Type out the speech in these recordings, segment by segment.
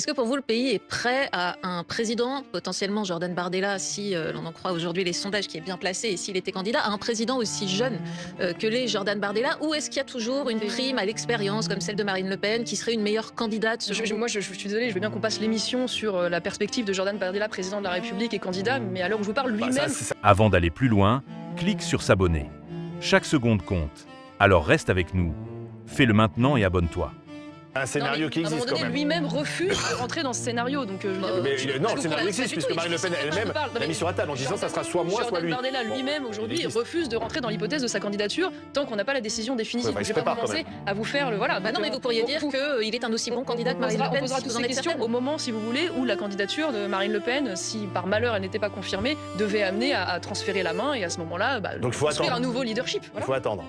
Est-ce que pour vous, le pays est prêt à un président, potentiellement Jordan Bardella, si l'on en croit aujourd'hui les sondages, qui est bien placé, et s'il était candidat, à un président aussi jeune que l'est Jordan Bardella? Ou est-ce qu'il y a toujours une prime à l'expérience, comme celle de Marine Le Pen, qui serait une meilleure candidate selon vous? Moi, je suis désolée, je veux bien qu'on passe l'émission sur la perspective de Jordan Bardella, président de la République et candidat, mais à l'heure où je vous parle, lui-même... Avant d'aller plus loin, clique sur s'abonner. Chaque seconde compte. Alors reste avec nous. Fais-le maintenant et abonne-toi. Un scénario qui à un moment existe donné, quand même. lui-même refuse de rentrer dans ce scénario. Donc, Non, le scénario existe puisque Marine Le Pen elle-même l'a mis sur la table en disant ça sera soit moi, soit lui. Jordan Bardella lui-même aujourd'hui refuse de rentrer dans l'hypothèse de sa candidature tant qu'on n'a pas la décision définitive. Ouais, Je vais pas commencer à vous faire le voilà. Non, mais vous pourriez dire qu'il est un aussi bon candidat que Marine Le Pen. On posera toutes ces questions au moment, si vous voulez, où la candidature de Marine Le Pen, si par malheur elle n'était pas confirmée, devait amener à transférer la main et à ce moment-là, Donc il faut construire attendre. un nouveau leadership. Il faut attendre.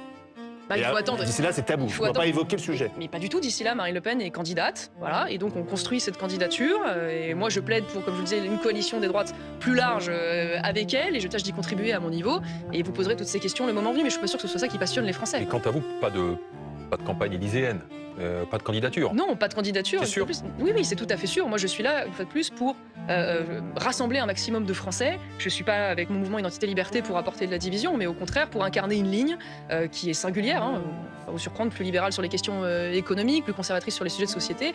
Il faut attendre. D'ici là, c'est tabou. Il faut On ne doit pas attendre. évoquer le sujet. Mais pas du tout. D'ici là, Marine Le Pen est candidate, voilà, et donc on construit cette candidature. Et moi, je plaide pour, comme je vous disais, une coalition des droites plus large avec elle, et je tâche d'y contribuer à mon niveau. Et vous poserez toutes ces questions le moment venu, mais je suis pas sûre que ce soit ça qui passionne les Français. Et quant à vous, pas de campagne élyséenne, pas de candidature. Non, pas de candidature. C'est sûr. Oui, c'est tout à fait sûr. Moi, je suis là, une fois de plus, pour rassembler un maximum de Français. Je ne suis pas avec mon mouvement Identité Liberté pour apporter de la division, mais au contraire pour incarner une ligne qui est singulière, pas vous surprendre, plus libérale sur les questions économiques, plus conservatrice sur les sujets de société,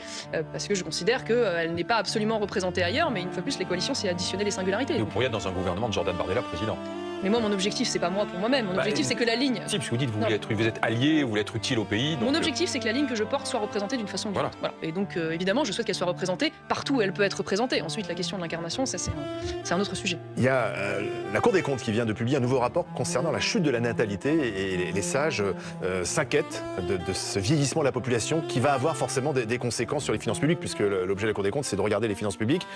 parce que je considère qu'elle n'est pas absolument représentée ailleurs, mais une fois de plus, les coalitions, c'est additionner les singularités. Et vous pourriez être dans un gouvernement de Jordan Bardella président. Mais moi, mon objectif, c'est pas moi pour moi-même. Mon objectif, c'est que la ligne... Si, puisque vous dites vous Non. vous êtes allié, vous voulez être utile au pays. Mon objectif, c'est que la ligne que je porte soit représentée d'une façon ou d'une autre. Voilà. Et donc, évidemment, je souhaite qu'elle soit représentée partout où elle peut être représentée. Ensuite, la question de l'incarnation, ça, c'est un autre sujet. Il y a la Cour des comptes qui vient de publier un nouveau rapport concernant la chute de la natalité et les sages s'inquiètent de ce vieillissement de la population qui va avoir forcément des conséquences sur les finances publiques puisque l'objet de la Cour des comptes, c'est de regarder les finances publiques.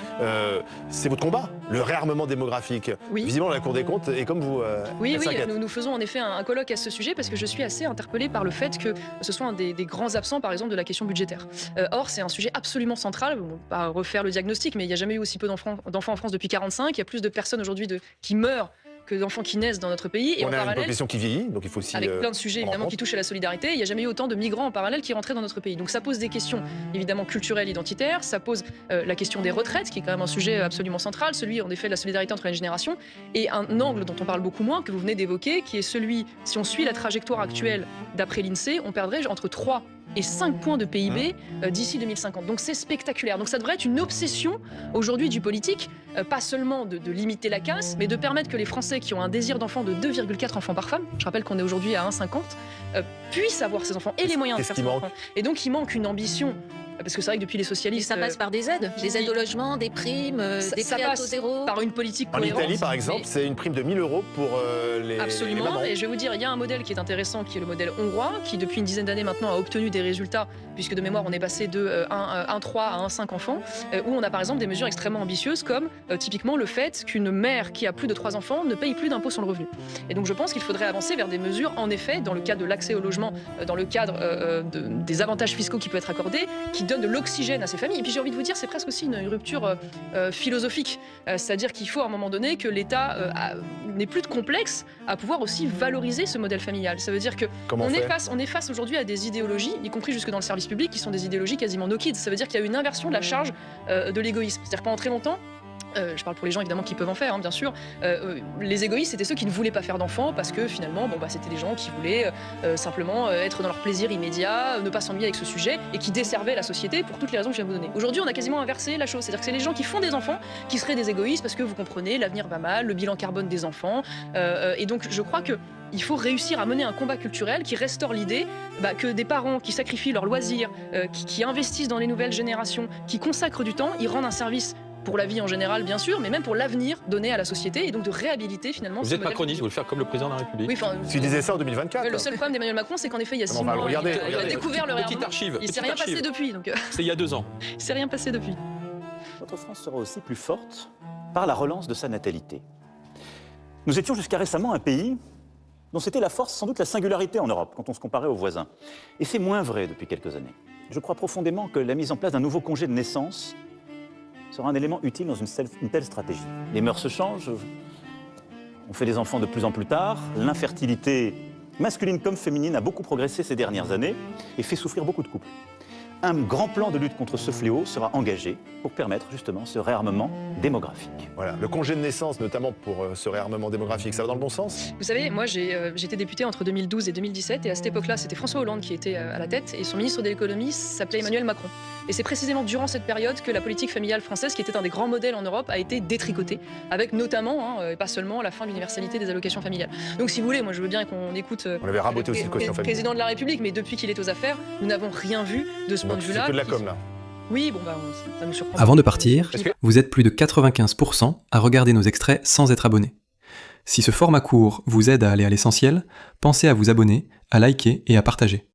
C'est votre combat, le réarmement démographique. Oui. Visiblement, la Cour des comptes est comme vous. Oui, elle s'inquiète. nous faisons en effet un colloque à ce sujet parce que je suis assez interpellée par le fait que ce soit un des grands absents, par exemple, de la question budgétaire. Or, c'est un sujet absolument central. On ne va pas refaire le diagnostic, mais il n'y a jamais eu aussi peu d'enfants en France depuis 1945. Il y a plus de personnes aujourd'hui qui meurent que d'enfants qui naissent dans notre pays. Et On en a une parallèle, population qui vieillit, donc il faut aussi. avec plein de sujets évidemment compte. qui touchent à la solidarité, il n'y a jamais eu autant de migrants en parallèle qui rentraient dans notre pays. Donc ça pose des questions évidemment culturelles, identitaires, ça pose la question des retraites, qui est quand même un sujet absolument central, celui en effet de la solidarité entre les générations, et un angle dont on parle beaucoup moins, que vous venez d'évoquer, qui est celui, si on suit la trajectoire actuelle d'après l'INSEE, on perdrait entre 3 et 5 points de PIB d'ici 2050. Donc c'est spectaculaire. Donc ça devrait être une obsession aujourd'hui du politique, pas seulement de limiter la casse, mais de permettre que les Français qui ont un désir d'enfant de 2,4 enfants par femme, je rappelle qu'on est aujourd'hui à 1,50, puissent avoir ces enfants et les moyens de faire Qu'est-ce ces qui enfants. Et donc il manque une ambition. Parce que c'est vrai que depuis les Et socialistes... ça passe par des aides au logement, des primes, des ça prêts à taux passe zéro. par une politique En cohérente. Italie, par exemple, Mais- c'est une prime de 1 000 € pour les Absolument, mamans. et je vais vous dire, il y a un modèle qui est intéressant, qui est le modèle hongrois, qui depuis une dizaine d'années maintenant a obtenu des résultats, puisque de mémoire on est passé de 1,3 à 1,5 enfants, où on a par exemple des mesures extrêmement ambitieuses, comme typiquement le fait qu'une mère qui a plus de 3 enfants ne paye plus d'impôt sur le revenu. Et donc je pense qu'il faudrait avancer vers des mesures, en effet, dans le cadre de l'accès au logement, dans le cadre des avantages fiscaux qui peuvent être accordés, qui donnent de l'oxygène à ces familles. Et puis j'ai envie de vous dire, c'est presque aussi une rupture philosophique, c'est-à-dire qu'il faut à un moment donné que l'État n'ait plus de complexe à pouvoir aussi valoriser ce modèle familial. Ça veut dire que Comment on on est fait face aujourd'hui à des idéologies, y compris jusque dans le service public, qui sont des idéologies quasiment no kids. Ça veut dire qu'il y a une inversion de la charge de l'égoïsme. C'est-à-dire que pendant très longtemps, je parle pour les gens évidemment qui peuvent en faire, bien sûr. Les égoïstes, c'était ceux qui ne voulaient pas faire d'enfants parce que finalement, c'était des gens qui voulaient simplement être dans leur plaisir immédiat, ne pas s'ennuyer avec ce sujet et qui desservaient la société pour toutes les raisons que je viens de vous donner. Aujourd'hui, on a quasiment inversé la chose. C'est-à-dire que c'est les gens qui font des enfants qui seraient des égoïstes parce que vous comprenez, l'avenir va mal, le bilan carbone des enfants. Et donc, je crois que il faut réussir à mener un combat culturel qui restaure l'idée que des parents qui sacrifient leurs loisirs, qui investissent dans les nouvelles générations, qui consacrent du temps, ils rendent un service pour la vie en général, bien sûr, mais même pour l'avenir donné à la société, et donc de réhabiliter finalement Vous ce êtes modèle. macroniste, vous voulez faire comme le président de la République. Oui, enfin, Tu disais ça en 2024. le seul problème d'Emmanuel Macron, c'est qu'en effet, il y a 6 on va le mois, regarder, il a regardez. découvert le Petite réarmement. archive. Il s'est petite rien archive. passé depuis, donc C'était il y a 2 ans. il s'est rien passé depuis. Notre France sera aussi plus forte par la relance de sa natalité. Nous étions jusqu'à récemment un pays dont c'était la force, sans doute la singularité en Europe, quand on se comparait aux voisins. Et c'est moins vrai depuis quelques années. Je crois profondément que la mise en place d'un nouveau congé de naissance sera un élément utile dans une telle stratégie. Les mœurs se changent, on fait des enfants de plus en plus tard, l'infertilité masculine comme féminine a beaucoup progressé ces dernières années et fait souffrir beaucoup de couples. un grand plan de lutte contre ce fléau sera engagé pour permettre justement ce réarmement démographique. Voilà, le congé de naissance, notamment pour ce réarmement démographique, ça va dans le bon sens? Vous savez, moi j'étais député entre 2012 et 2017 et à cette époque-là, c'était François Hollande qui était à la tête et son ministre de l'économie s'appelait Emmanuel Macron. Et c'est précisément durant cette période que la politique familiale française, qui était un des grands modèles en Europe, a été détricotée, avec notamment, et pas seulement, la fin de l'universalité des allocations familiales. Donc si vous voulez, moi je veux bien qu'on écoute On avait raboté aussi le quotient le familial. président de la République, mais depuis qu'il est aux affaires, nous n'avons rien vu de ce point Donc de c'est vue-là. que de la com, là. Oui, bon bah ça nous surprend. Avant de partir, Est-ce que- vous êtes plus de 95% à regarder nos extraits sans être abonné. Si ce format court vous aide à aller à l'essentiel, pensez à vous abonner, à liker et à partager.